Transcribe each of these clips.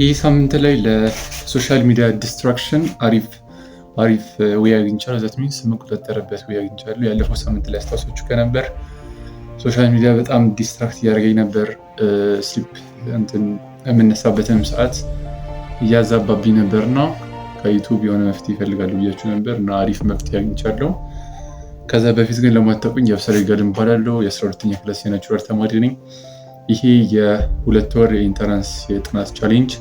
ይህ ሳምንት ላይ ለሶሻል ሚዲያ ዲስትራክሽን አሪፍ ወይ አግኝቻለሁ። ዛት ሚንስ የምቆጣጠርበት ወይ አግኝቻለሁ። ያለፈው ሳምንት ላይ አስታውሳችሁ ከነበር ሶሻል ሚዲያ በጣም ዲስትራክት እያደረገኝ ነበር። ስሊፕ የምነሳበትንም ሰዓት እያዛባብኝ ነበር እና ከዩቱብ የሆነ መፍትሄ ይፈልጋሉ ብያችሁ ነበር እና አሪፍ መፍትሄ አግኝቻለሁ። ከዛ በፊት ግን ለማታውቁኝ የአብሰራ ይጋል እባላለሁ። የ12ኛ ክላስ የናቹራል ተማሪ ነኝ። ይሄ የ2 ወር የኢንተራንስ የጥናት ቻሌንጅ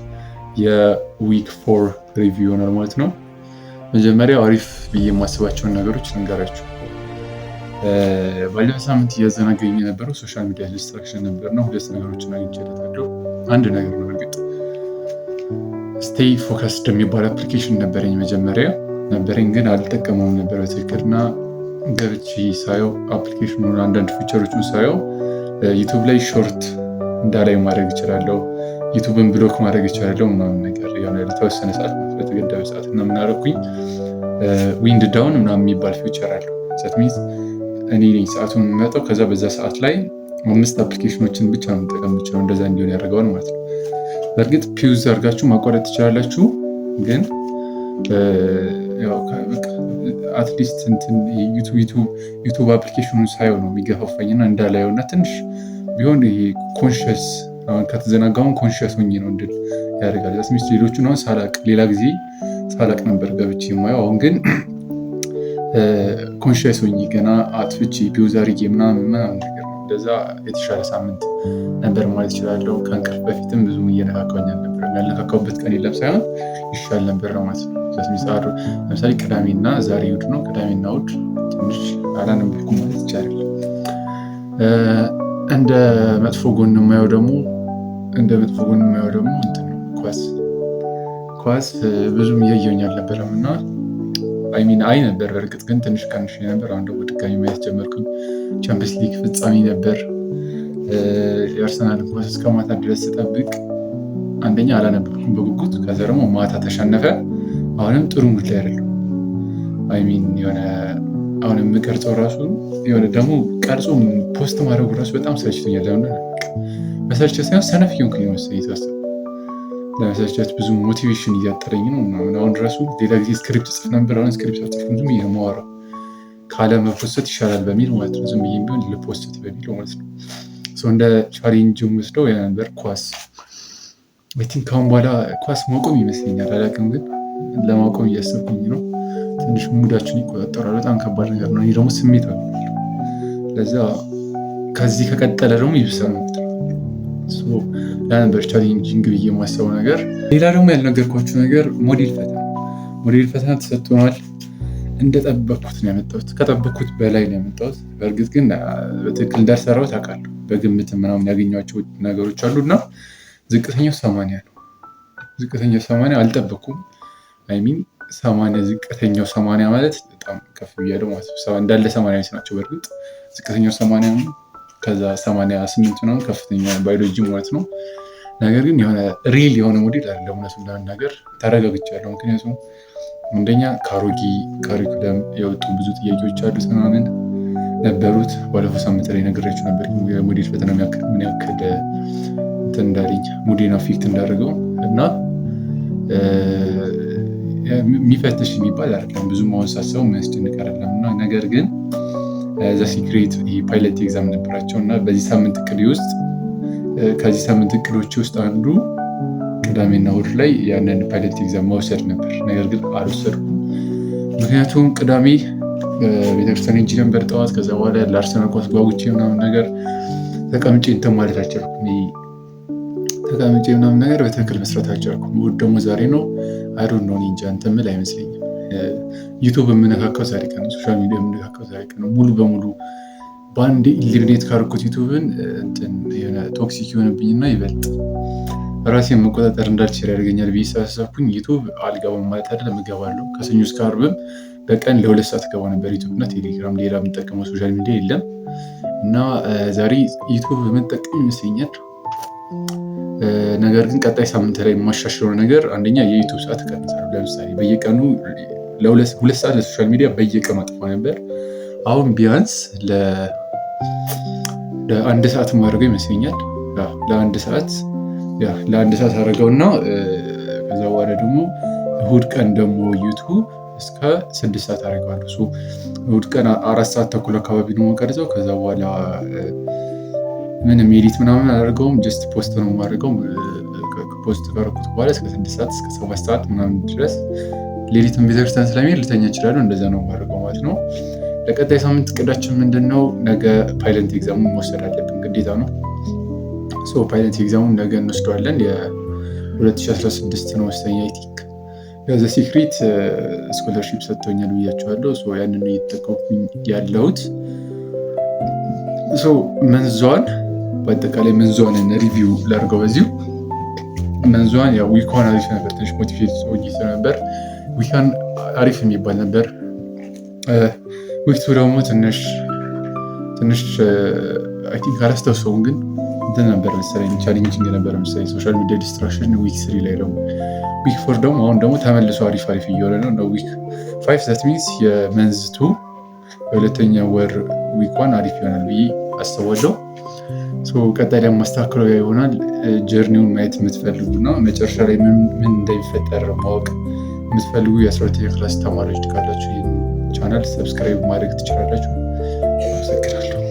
የዊክ 4 ሪቪው ይሆናል ማለት ነው። መጀመሪያ አሪፍ ብዬ የማስባቸውን ነገሮች ልንገራችሁ። ባለፈው ሳምንት እያዘናገኝ የነበረው ሶሻል ሚዲያ ዲስትራክሽን ነበር ነው። 2 ነገሮችን አግኝቼለታለሁ። አንድ ነገር ነው በእርግጥ ስቴይ ፎከስድ የሚባል አፕሊኬሽን መጀመሪያ ነበረኝ፣ ግን አልጠቀመውም ነበር በትክክል እና ገብቼ ሳየው አፕሊኬሽኑን አንዳንድ ፊቸሮችን ሳየው ዩቱብ ላይ ሾርት እንዳላይ ማድረግ ይችላለሁ፣ ዩቱብን ብሎክ ማድረግ ይችላለሁ ምናምን ነገር የሆነ ለተወሰነ ሰዓት በተገደበ ሰዓት እና ምን አደረኩኝ ዊንድ ዳውን ምናምን የሚባል ፊቸር አለው። ዛት ሚንስ እኔ ነኝ ሰዓቱን የምመጣው፣ ከዛ በዛ ሰዓት ላይ 5 አፕሊኬሽኖችን ብቻ ነው መጠቀም የምችለው። እንደዛ እንዲሆን ያደርገዋል ማለት ነው። በእርግጥ ፒውዝ አድርጋችሁ ማቋረጥ ትችላላችሁ፣ ግን አትሊስት ዩቱብ አፕሊኬሽኑን ሳየው ነው የሚገፋፋኝና እንዳላየውና ትንሽ ቢሆን ይሄ ኮንሽስ ከተዘናጋውን ኮንሽስ ሆኜ ነው እንድል ያደርጋል። ዛት ሌሎቹን አሁን ሳላቅ ሌላ ጊዜ ሳላቅ ነበር ገብቼ የማየው። አሁን ግን ኮንሽስ ሆኜ ገና አጥፍቼ ፒውዝ አድርጌ ምናምን ነገር ነው። እንደዛ የተሻለ ሳምንት ነበር ማለት ይችላለሁ። ከእንቅልፍ በፊትም ብዙም እየነካካኝ አልነበር። ያለካካውበት ቀን የለም ሳይሆን ይሻል ነበር ነው ማለት ነው። ለምሳሌ ቅዳሜና ዛሬ እሑድ ነው። ቅዳሜና እሑድ ትንሽ አላነበብኩም ማለት ይቻላል። እንደ መጥፎ ጎን የማየው ደግሞ እንትን ነው ኳስ ብዙም እያየሁኝ አልነበረም እና አይ ነበር በእርግጥ ግን ትንሽ ቀንሽ ነበር። አሁን ደግሞ ድጋሚ ማየት ጀመርኩኝ። ቻምፒየንስ ሊግ ፍጻሜ ነበር። የአርሰናል ኳስ እስከ ማታ ድረስ ስጠብቅ አንደኛ አላነበብኩም በጉጉት፣ ከዛ ደግሞ ማታ ተሸነፈ። አሁንም ጥሩ ሙድ ላይ አይደለም። የሆነ አሁን የምቀርጸው ራሱ የሆነ ደግሞ ቀርጾ ፖስት ማድረጉ ራሱ በጣም ሰልችቶኛል። ለምን መሰልቸት ሳይሆን ሰነፍ እየሆንኩኝ ነው መሰለኝ የተወሰነ ለመሰልቸት ብዙ ሞቲቬሽን እያጠረኝ ነው ምናምን። አሁን ራሱ ሌላ ጊዜ ስክሪፕት ጽፍ ነበር። አሁን ስክሪፕት አልጽፍም፣ ዝም ብዬ ነው የማወራው ካለመፖስት ይሻላል በሚል ማለት ነው። ዝም ብዬ ቢሆን ልፖስት በሚለው ማለት ነው። እንደ ቻሌንጅ ወስደው የነበር ኳስ ቲንክ ካሁን በኋላ ኳስ ማቆም ይመስለኛል። አላውቅም ግን ለማቆም እያሰብኩኝ ነው። ትንሽ ሙዳችን ይቆጣጠራል። በጣም ከባድ ነገር ነው። እኔ ደግሞ ስሜት አለ። ለዛ ከዚህ ከቀጠለ ደግሞ ይብሳል ነው ያነበር ቻሌንጂንግ ብዬ የማስበው ነገር። ሌላ ደግሞ ያልነገርኳችሁ ነገር ሞዴል ፈተና ተሰጥቶናል። እንደጠበቅኩት ነው ያመጣሁት። ከጠበቅኩት በላይ ነው ያመጣሁት። በእርግጥ ግን በትክክል እንዳልሰራሁት አውቃለሁ። በግምት ምናምን ያገኟቸው ነገሮች አሉ እና ዝቅተኛው 80 ነው። ዝቅተኛው 80 አልጠበቅኩም። 80 ዝቅተኛው 80 ማለት በጣም ከፍ ብያለሁ ማለት ነው። እንዳለ 80 ናቸው በእርግጥ ዝቅተኛው 80 ነው። ከዛ 88 ነው ከፍተኛ ባዮሎጂ ማለት ነው። ነገር ግን የሆነ ሪል የሆነ ሞዴል አይደለም። እውነቱን ለመናገር ተረጋግቻለሁ። ምክንያቱም አንደኛ ከአሮጌ ካሪኩለም የወጡ ብዙ ጥያቄዎች አሉት ምናምን ነበሩት። ባለፈው ሳምንት ላይ ነግሬያችሁ ነበር የሞዴል ፈተና ምን ያክል እንዳለኝ ሙዴን አፌክት እንዳደረገው እና የሚፈትሽ የሚባል አይደለም። ብዙ መሆን ሳሰው የሚያስጨንቅ አይደለም እና ነገር ግን ዘ ሲክሬት ፓይለት ኤግዛም ነበራቸው እና በዚህ ሳምንት ከዚህ ሳምንት እቅዶች ውስጥ አንዱ ቅዳሜና እሑድ ላይ ያንን ፓይለት ኤግዛም መውሰድ ነበር። ነገር ግን አልወሰድኩም። ምክንያቱም ቅዳሜ ቤተክርስቲያን ሄጄ ነበር ጠዋት። ከዛ በኋላ ለአርሰናል ኳስ ጓጉቼ ምናምን ነገር ተቀምጬ እንትን ማለት አልቻልኩም። ተቀምጬ ምናምን ነገር በትክክል መስራት አልቻልኩም። እሑድ ደግሞ ዛሬ ነው። አይዶን ነው እንጃ እንትን የምል አይመስለኝም። ዩቱብ የምነካካው ዛሬ ቀን ነው። ሶሻል ሚዲያ የምነካካው ዛሬ ቀን ነው። ሙሉ በሙሉ በአንዴ ኢሊሚኔት ካርኩት ዩቱብን የሆነ ቶክሲክ የሆነብኝና ይበልጥ ራሴን መቆጣጠር እንዳልችል ያደርገኛል ብዬ ሳሰብኩኝ ዩቱብ አልገባም ማለት አይደለም፣ እገባለሁ። ከሰኞ እስከ ዓርብም በቀን ለ2 ሰዓት ገባ ነበር ዩቱብ እና ቴሌግራም። ሌላ የምጠቀመው ሶሻል ሚዲያ የለም እና ዛሬ ዩቱብ የምጠቀም ይመስለኛል። ነገር ግን ቀጣይ ሳምንት ላይ የማሻሽለው ነገር አንደኛ የዩቱብ ሰዓት እቀንሳለሁ። ለምሳሌ በየቀኑ ለ2 ሰዓት ለሶሻል ሚዲያ በየቀኑ አጥፋ ነበር። አሁን ቢያንስ ለ1 ሰዓት ማድረገው ይመስለኛል። ለ1 ሰዓት ለአንድ ሰዓት አደረገውና ከዛ በኋላ ደግሞ እሁድ ቀን ደግሞ ዩቱብ እስከ 6 ሰዓት አደርገዋለሁ። እሁድ ቀን 4 ሰዓት ተኩል አካባቢ ነው የምቀርጸው። ከዛ በኋላ ምንም ኤዲት ምናምን አላደርገውም፣ ጀስት ፖስት ነው የማደርገው። ፖስት ካደረኩት በኋላ እስከ 6 ሰዓት እስከ 7 ሰዓት ምናምን ድረስ ሌሊትም ቤተክርስቲያን ስለሚሄድ ልተኛ እችላለሁ። እንደዛ ነው የማደርገው ማለት ነው። ለቀጣይ ሳምንት እቅዳችን ምንድን ነው? ነገ ፓይለት ኤግዛሙን መውሰድ አለብን፣ ግዴታ ነው። ፓይለት ኤግዛሙን ነገ እንወስደዋለን። የ2016 ነው መሰለኝ አይ ቲንክ። ዘ ሲክሬት ስኮለርሺፕ ሰጥቶኛል ብያቸዋለሁ። ያንን እየተጠቀምኩኝ ያለሁት መንዟን በአጠቃላይ መንዟንን ሪቪው ላድርገው በዚሁ። መንዟን ዊኳን አሪፍ ነበር፣ ትንሽ ሞቲቬት ሆኜ ነበር። ዊኳን አሪፍ የሚባል ነበር። ዊክቱ ደግሞ ትንሽ አይ ቲንክ አላስታውሰውም፣ ግን እንትን ነበር መሰለኝ ቻሌንጂንግ ነበር መሰለኝ። ሶሻል ሚዲያ ዲስትራክሽን ዊክ 3 ላይ ደግሞ ዊክ 4 ደግሞ አሁን ደግሞ ተመልሶ አሪፍ እየሆነ ነው። ዊክ 5 ዛት ሚንስ የመንዝ 2 የሁለተኛ ወር ዊክ 1 አሪፍ ይሆናል ብዬ አስባለሁ። ቀጣይ ደግሞ ማስተካከለው ይሆናል። ጀርኒውን ማየት የምትፈልጉ እና መጨረሻ ላይ ምን እንደሚፈጠር ማወቅ የምትፈልጉ የ12ኛ ክላስ ተማሪዎች ካላችሁ ይህን ቻናል ሰብስክራይብ ማድረግ ትችላላችሁ። አመሰግናለሁ።